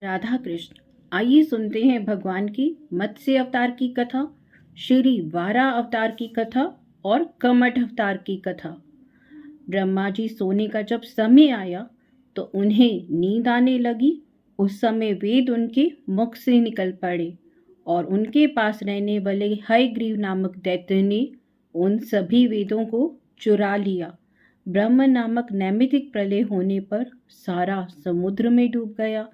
राधा कृष्ण। आइए सुनते हैं भगवान की मत्स्य अवतार की कथा, श्री वारा अवतार की कथा और कमठ अवतार की कथा। ब्रह्मा जी सोने का जब समय आया तो उन्हें नींद आने लगी। उस समय वेद उनके मुख से निकल पड़े और उनके पास रहने वाले हयग्रीव नामक दैत्य ने उन सभी वेदों को चुरा लिया। ब्रह्म नामक नैमित्तिक प्रलय होने पर सारा समुद्र में डूब गया।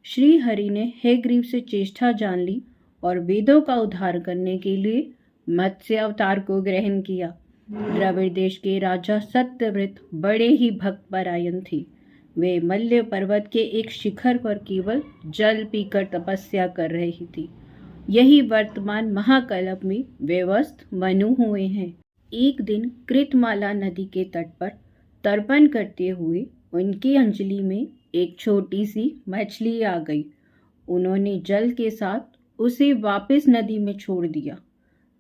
श्री हरि ने हयग्रीव से चेष्टा जान ली और वेदों का उद्धार करने के लिए मत्स्य अवतार को ग्रहण किया। द्रविड़ देश के राजा सत्यव्रत बड़े ही भक्त परायण थे। वे मल्य पर्वत के एक शिखर पर केवल जल पीकर तपस्या कर रही थी। यही वर्तमान महाकल्प में व्यवस्थ मनु हुए हैं। एक दिन कृतमाला नदी के तट पर तर्पण करते हुए उनकी अंजलि में एक छोटी सी मछली आ गई। उन्होंने जल के साथ उसे वापस नदी में छोड़ दिया।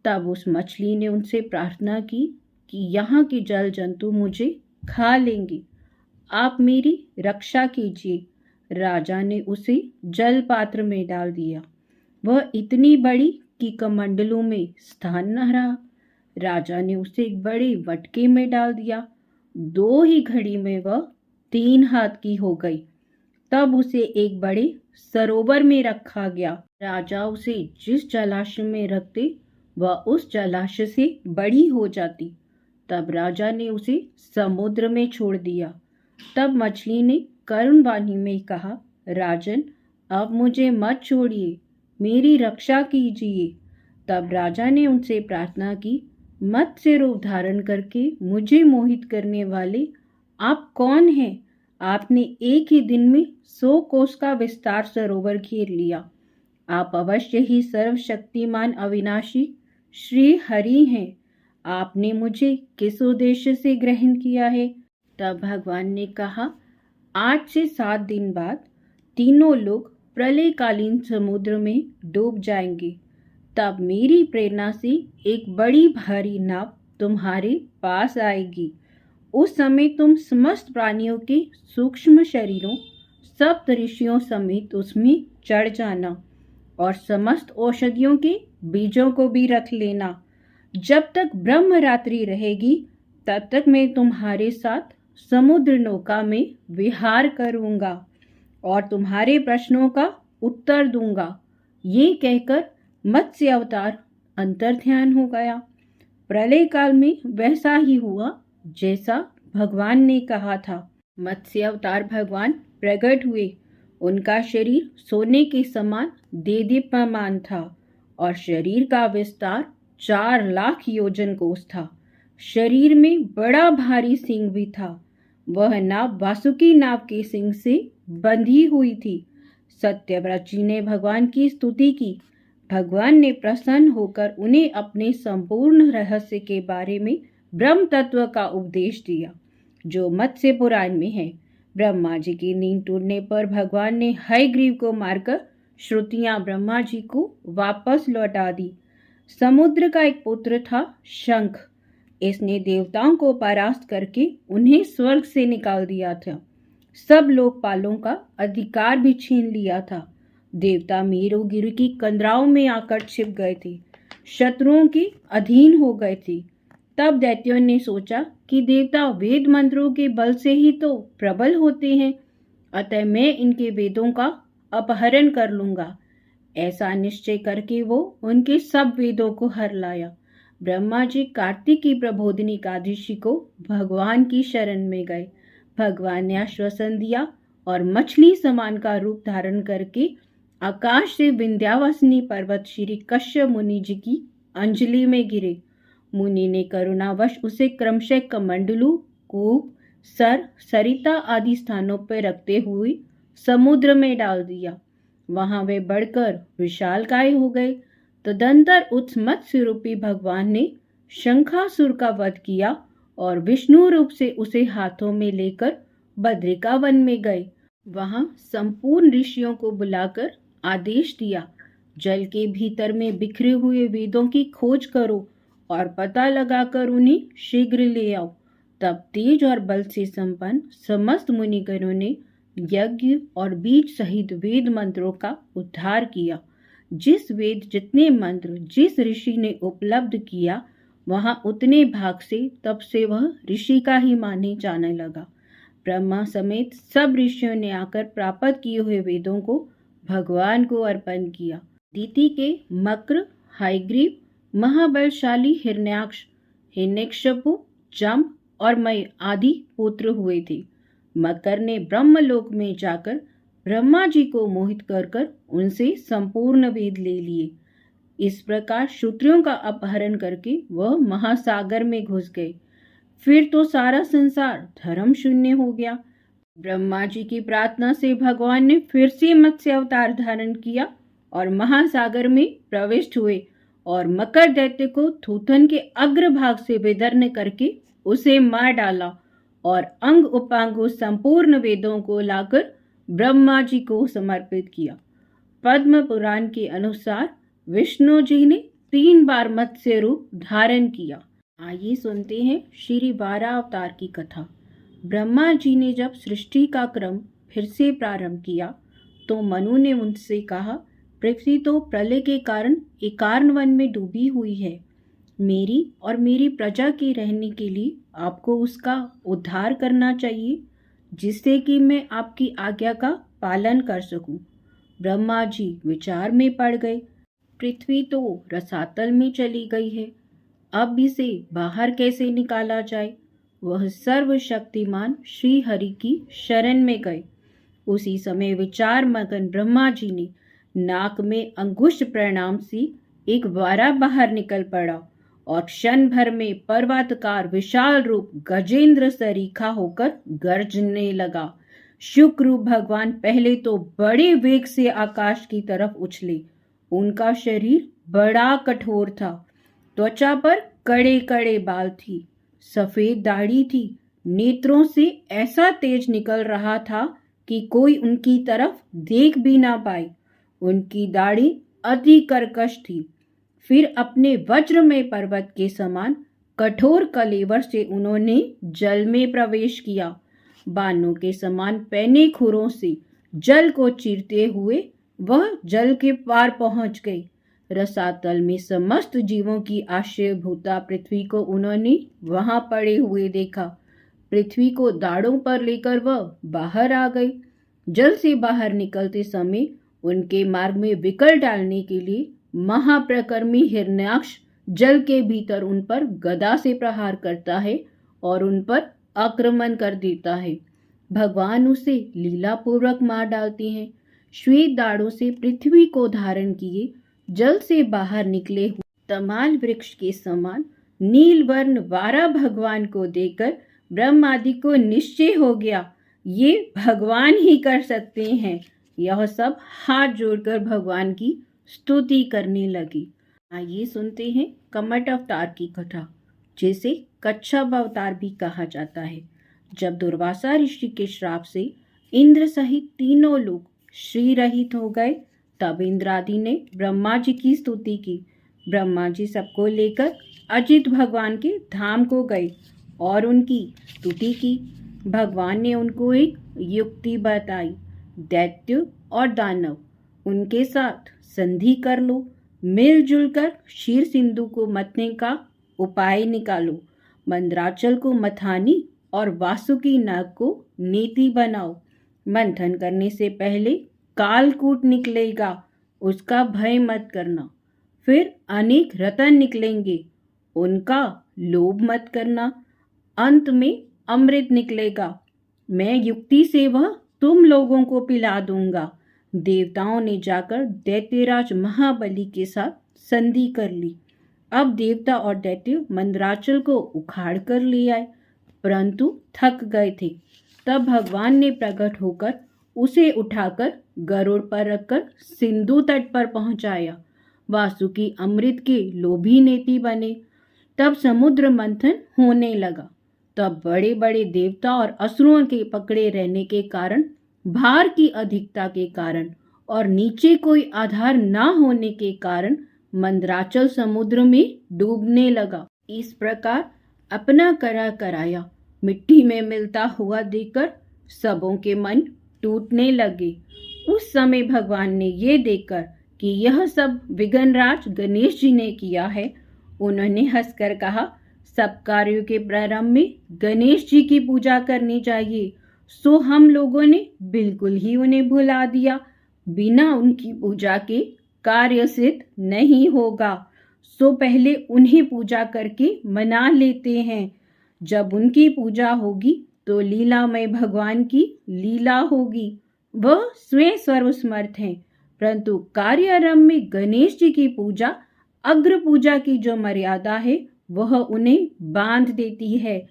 तब उस मछली ने उनसे प्रार्थना की कि यहाँ के जल जंतु मुझे खा लेंगे, आप मेरी रक्षा कीजिए। राजा ने उसे जल पात्र में डाल दिया। वह इतनी बड़ी कि कमंडलों में स्थान न रहा। राजा ने उसे एक बड़े मटके में डाल दिया। 2 ही घड़ी में वह 3 हाथ की हो गई। तब उसे एक बड़े सरोवर में रखा गया। राजा उसे जिस जलाशय में रखते वह उस जलाशय से बड़ी हो जाती। तब राजा ने उसे समुद्र में छोड़ दिया। तब मछली ने करुण वाणी में कहा, राजन, अब मुझे मत छोड़िए, मेरी रक्षा कीजिए। तब राजा ने उनसे प्रार्थना की, मत्स्य रूप धारण करके मुझे मोहित करने वाले आप कौन हैं? आपने एक ही दिन में 100 कोस का विस्तार सरोवर घेर लिया। आप अवश्य ही सर्वशक्तिमान अविनाशी श्री हरि हैं। आपने मुझे किस उद्देश्य से ग्रहण किया है? तब भगवान ने कहा, 8 से 7 दिन बाद तीनों लोग प्रलयकालीन समुद्र में डूब जाएंगे। तब मेरी प्रेरणा से एक बड़ी भारी नाव तुम्हारे पास आएगी। उस समय तुम समस्त प्राणियों के सूक्ष्म शरीरों, सप्त ऋषियों समेत उसमें चढ़ जाना और समस्त औषधियों के बीजों को भी रख लेना। जब तक ब्रह्म रात्रि रहेगी तब तक मैं तुम्हारे साथ समुद्र नौका में विहार करूंगा और तुम्हारे प्रश्नों का उत्तर दूंगा। ये कहकर मत्स्य अवतार अंतर्ध्यान हो गया। प्रलय काल में वैसा ही हुआ जैसा भगवान ने कहा था। मत्स्य अवतार भगवान प्रकट हुए। उनका शरीर सोने के समान देदीप्यमान था और शरीर का विस्तार 4 लाख योजन कोस था। शरीर में बड़ा भारी सिंह भी था। वह नाव वासुकी नाव के सिंह से बंधी हुई थी। सत्यव्रत जी ने भगवान की स्तुति की। भगवान ने प्रसन्न होकर उन्हें अपने संपूर्ण रहस्य के बारे में ब्रह्म तत्व का उपदेश दिया, जो मत्स्य पुराण में है। ब्रह्मा जी की नींद टूटने पर भगवान ने हयग्रीव को मारकर श्रुतियां ब्रह्मा जी को वापस लौटा दी। समुद्र का एक पुत्र था शंख। इसने देवताओं को परास्त करके उन्हें स्वर्ग से निकाल दिया था। सब लोकपालों का अधिकार भी छीन लिया था। देवता मेरुगिरि की कंदराओं में आकर छिप गए थे, शत्रुओं के अधीन हो गए थे। तब दैत्यों ने सोचा कि देवता वेद मंत्रों के बल से ही तो प्रबल होते हैं, अतः मैं इनके वेदों का अपहरण कर लूंगा। ऐसा निश्चय करके वो उनके सब वेदों को हर लाया। ब्रह्मा जी कार्तिक की प्रबोधिनी एकादशी को भगवान की शरण में गए। भगवान ने आश्वासन दिया और मछली समान का रूप धारण करके आकाश से विंध्यावासिनी पर्वत श्री कश्यप मुनि जी की अंजलि में गिरे। मुनि ने करुणावश उसे क्रमशः कमंडलू, कूप, सर, सरिता आदि स्थानों पर रखते हुए समुद्र में डाल दिया। वहां वे बढ़कर विशालकाय हो गए। तदंतर उस मत्स्य रूपी भगवान ने शंखासुर का वध किया और विष्णु रूप से उसे हाथों में लेकर बद्रिका वन में गए। वहां संपूर्ण ऋषियों को बुलाकर आदेश दिया, जल के भीतर में बिखरे हुए वेदों की खोज करो और पता लगाकर उन्हें शीघ्र ले आओ। तब तेज और बल से संपन्न समस्त मुनिगणों ने यज्ञ और बीज सहित वेद मंत्रों का उद्धार किया। जिस वेद जितने मंत्र जिस ऋषि ने उपलब्ध किया, वहां उतने भाग से तब से वह ऋषि का ही माने जाने लगा। ब्रह्मा समेत सब ऋषियों ने आकर प्राप्त किए हुए वेदों को भगवान को अर्पण किया। दीति के मक्र, हयग्रीव, महाबलशाली हिरण्याक्ष, हिरण्यकशिपु, जम्ब और मय आदि पुत्र हुए थे। मकर ने ब्रह्मलोक में जाकर ब्रह्मा जी को मोहित कर कर उनसे संपूर्ण वेद ले लिए। इस प्रकार क्षत्रियों का अपहरण करके वह महासागर में घुस गए। फिर तो सारा संसार धर्म शून्य हो गया। ब्रह्मा जी की प्रार्थना से भगवान ने फिर से मत्स्य अवतार धारण किया और महासागर में प्रविष्ट हुए और मकर दैत्य को थूथन के अग्रभाग से विदर्ण करके उसे मार डाला और अंग उपांगों संपूर्ण वेदों को लाकर ब्रह्मा जी को समर्पित किया। पद्म पुराण के अनुसार विष्णु जी ने 3 बार मत्स्य रूप धारण किया। आइए सुनते हैं श्री वारा अवतार की कथा। ब्रह्मा जी ने जब सृष्टि का क्रम फिर से प्रारंभ किया तो मनु ने उनसे कहा, पृथ्वी तो प्रलय के कारण एकार्न वन में डूबी हुई है। मेरी और मेरी प्रजा के रहने के लिए आपको उसका उद्धार करना चाहिए, जिससे कि मैं आपकी आज्ञा का पालन कर सकूं। ब्रह्मा जी विचार में पड़ गए। पृथ्वी तो रसातल में चली गई है, अब इसे बाहर कैसे निकाला जाए। वह सर्वशक्तिमान श्री हरि की शरण में गए। उसी समय विचार मगन ब्रह्मा जी ने नाक में अंगुष्ठ प्रणाम से एक वारा बाहर निकल पड़ा और क्षण भर में पर्वतकार विशाल रूप गजेंद्र सरीखा होकर गर्जने लगा। शुक्र भगवान पहले तो बड़े वेग से आकाश की तरफ उछले। उनका शरीर बड़ा कठोर था, त्वचा पर कड़े कड़े बाल थी, सफेद दाढ़ी थी, नेत्रों से ऐसा तेज निकल रहा था कि कोई उनकी तरफ देख भी ना पाए। उनकी दाढ़ी अति कर्कश थी। फिर अपने वज्रमय पर्वत के समान कठोर कलेवर से उन्होंने जल में प्रवेश किया। बाणों के समान पैने खुरों से जल को चीरते हुए वह जल के पार पहुंच गए। रसातल में समस्त जीवों की आश्रयभूता पृथ्वी को उन्होंने वहां पड़े हुए देखा। पृथ्वी को दाढ़ों पर लेकर वह बाहर आ गई। जल से बाहर निकलते समय उनके मार्ग में विकल डालने के लिए महाप्रकर्मी हिरण्याक्ष जल के भीतर उन पर गदा से प्रहार करता है और उन पर आक्रमण कर देता है। भगवान उसे लीलापूर्वक मार डालते हैं। श्वेत दाढ़ों से पृथ्वी को धारण किए जल से बाहर निकले हुए तमाल वृक्ष के समान नील वर्ण वारा भगवान को देखकर ब्रह्मादि को निश्चय हो गया, ये भगवान ही कर सकते हैं। यह सब हाथ जोड़कर भगवान की स्तुति करने लगी। आइए सुनते हैं कमट अवतार की कथा, जिसे कच्छप अवतार भी कहा जाता है। जब दुर्वासा ऋषि के श्राप से इंद्र सहित तीनों लोग श्री रहित हो गए, तब इंद्रादि ने ब्रह्मा जी की स्तुति की। ब्रह्मा जी सबको लेकर अजित भगवान के धाम को गए और उनकी स्तुति की। भगवान ने उनको एक युक्ति बताई। दैत्य और दानव उनके साथ संधि कर लो, मिलजुल कर क्षीर सिंधु को मथने का उपाय निकालो, मंदराचल को मथानी और वासुकी नाग को नीति बनाओ। मंथन करने से पहले कालकूट निकलेगा, उसका भय मत करना। फिर अनेक रतन निकलेंगे, उनका लोभ मत करना। अंत में अमृत निकलेगा, मैं युक्ति से वह तुम लोगों को पिला दूंगा। देवताओं ने जाकर दैत्यराज महाबली के साथ संधि कर ली। अब देवता और दैत्य मंदराचल को उखाड़ कर ले आए, परंतु थक गए थे। तब भगवान ने प्रकट होकर उसे उठाकर गरुड़ पर रखकर सिंधु तट पर पहुंचाया। वासुकी अमृत के लोभी नेति बने। तब समुद्र मंथन होने लगा। तब बड़े बड़े देवता और असुरों के पकड़े रहने के कारण, भार की अधिकता के कारण और नीचे कोई आधार ना होने के कारण मंदराचल समुद्र में डूबने लगा। इस प्रकार अपना करा कराया मिट्टी में मिलता हुआ देखकर सबों के मन टूटने लगे। उस समय भगवान ने ये देखकर कि यह सब विघ्नराज गणेश जी ने किया है, उन्होंने हंसकर कहा, सब कार्यों के प्रारंभ में गणेश जी की पूजा करनी चाहिए। सो हम लोगों ने बिल्कुल ही उन्हें भुला दिया। बिना उनकी पूजा के कार्य सिद्ध नहीं होगा। सो पहले उन्हें पूजा करके मना लेते हैं। जब उनकी पूजा होगी तो लीलामय भगवान की लीला होगी। वह स्वयं सर्वसमर्थ हैं, परंतु कार्यारंभ में गणेश जी की पूजा, अग्र पूजा की जो मर्यादा है वह उन्हें बांध देती है।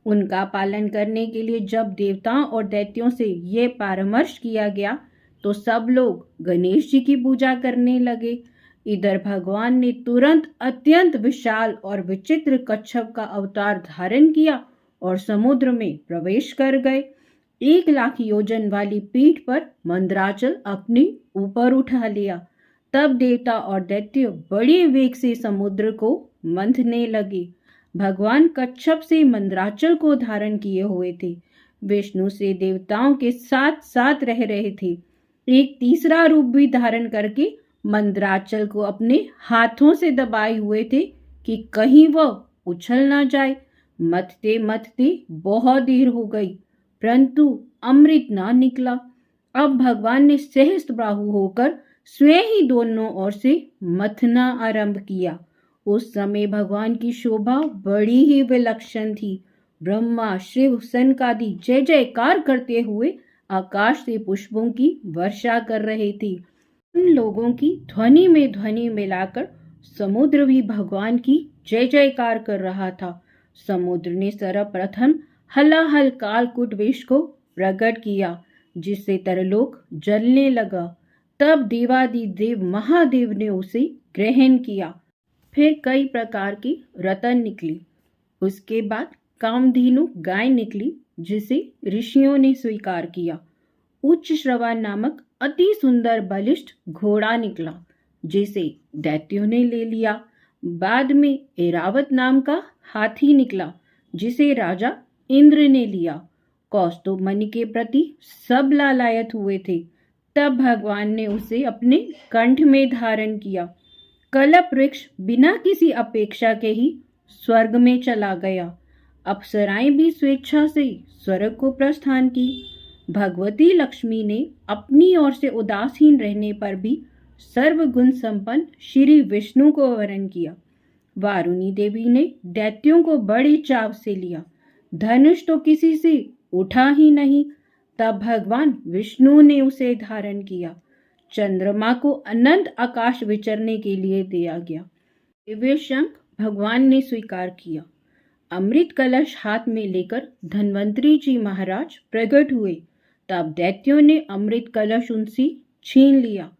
उनका पालन करने के लिए जब देवताओं और दैत्यों से ये परामर्श किया गया तो सब लोग गणेश जी की पूजा करने लगे। इधर भगवान ने तुरंत अत्यंत विशाल और विचित्र कच्छप का अवतार धारण किया और समुद्र में प्रवेश कर गए। 1,00,000 योजन वाली पीठ पर मंदराचल अपने ऊपर उठा लिया। तब देवता और दैत्य बड़े वेग से समुद्र को मंथने लगे। भगवान कच्छप से मंदराचल को धारण किए हुए थे। विष्णु से देवताओं के साथ साथ रह रहे थे। एक तीसरा रूप भी धारण करके मंदराचल को अपने हाथों से दबाए हुए थे कि कहीं वह उछल ना जाए। मथते मथते बहुत देर हो गई, परंतु अमृत ना निकला। अब भगवान ने सहस्त्रबाहु होकर स्वयं ही दोनों ओर से मथना आरंभ किया। उस समय भगवान की शोभा बड़ी ही विलक्षण थी। ब्रह्मा, शिव, सनकादि जय जयकार करते हुए आकाश से पुष्पों की वर्षा कर रहे थे। उन लोगों की ध्वनि में ध्वनि मिलाकर समुद्र भी भगवान की जय जयकार कर रहा था। समुद्र ने सर्वप्रथम हलाहल कालकूट विष को प्रकट किया, जिससे तरलोक जलने लगा। तब देवादिदेव महादेव ने उसे ग्रहण किया। फिर कई प्रकार की रतन निकली। उसके बाद कामधेनु गाय निकली, जिसे ऋषियों ने स्वीकार किया। उच्च श्रवा नामक अति सुंदर बलिष्ठ घोड़ा निकला, जिसे दैत्यों ने ले लिया। बाद में ऐरावत नाम का हाथी निकला, जिसे राजा इंद्र ने लिया। कौस्तुभ मणि के प्रति सब लालायत हुए थे। तब भगवान ने उसे अपने कंठ में धारण किया। कल्प वृक्ष बिना किसी अपेक्षा के ही स्वर्ग में चला गया। अप्सराएं भी स्वेच्छा से स्वर्ग को प्रस्थान की। भगवती लक्ष्मी ने अपनी ओर से उदासीन रहने पर भी सर्वगुण संपन्न श्री विष्णु को वरण किया। वारुणी देवी ने दैत्यों को बड़े चाव से लिया। धनुष तो किसी से उठा ही नहीं। तब भगवान विष्णु ने उसे धारण किया। चंद्रमा को अनंत आकाश विचरने के लिए दिया गया। दिव्य शंख भगवान ने स्वीकार किया। अमृत कलश हाथ में लेकर धन्वंतरी जी महाराज प्रकट हुए। तब दैत्यों ने अमृत कलश उनसे छीन लिया,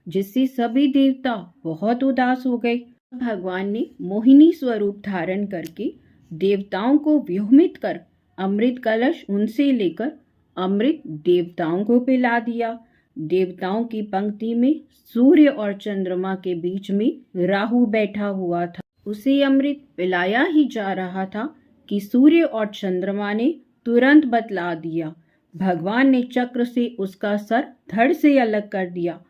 जिससे सभी देवता बहुत उदास हो गए। भगवान ने मोहिनी स्वरूप धारण करके देवताओं को व्योमित कर अमृत कलश उनसे लेकर अमृत देवताओं को पिला दिया। देवताओं की पंक्ति में सूर्य और चंद्रमा के बीच में राहु बैठा हुआ था। उसे अमृत पिलाया ही जा रहा था कि सूर्य और चंद्रमा ने तुरंत बतला दिया। भगवान ने चक्र से उसका सर धड़ से अलग कर दिया,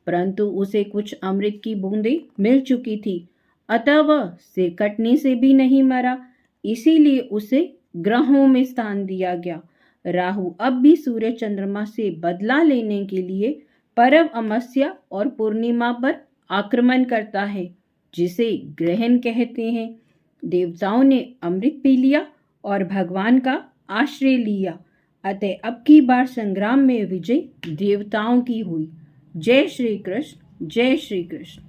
परंतु उसे कुछ अमृत की बूंदें मिल चुकी थी, अतः वह सिर कटने से भी नहीं मरा। इसीलिए उसे ग्रहों में स्थान दिया गया। राहु अब भी सूर्य चंद्रमा से बदला लेने के लिए परम अमावस्या और पूर्णिमा पर आक्रमण करता है, जिसे ग्रहण कहते हैं। देवताओं ने अमृत पी लिया और भगवान का आश्रय लिया, अतः अब की बार संग्राम में विजय देवताओं की हुई। जय श्री कृष्ण, जय श्री कृष्ण।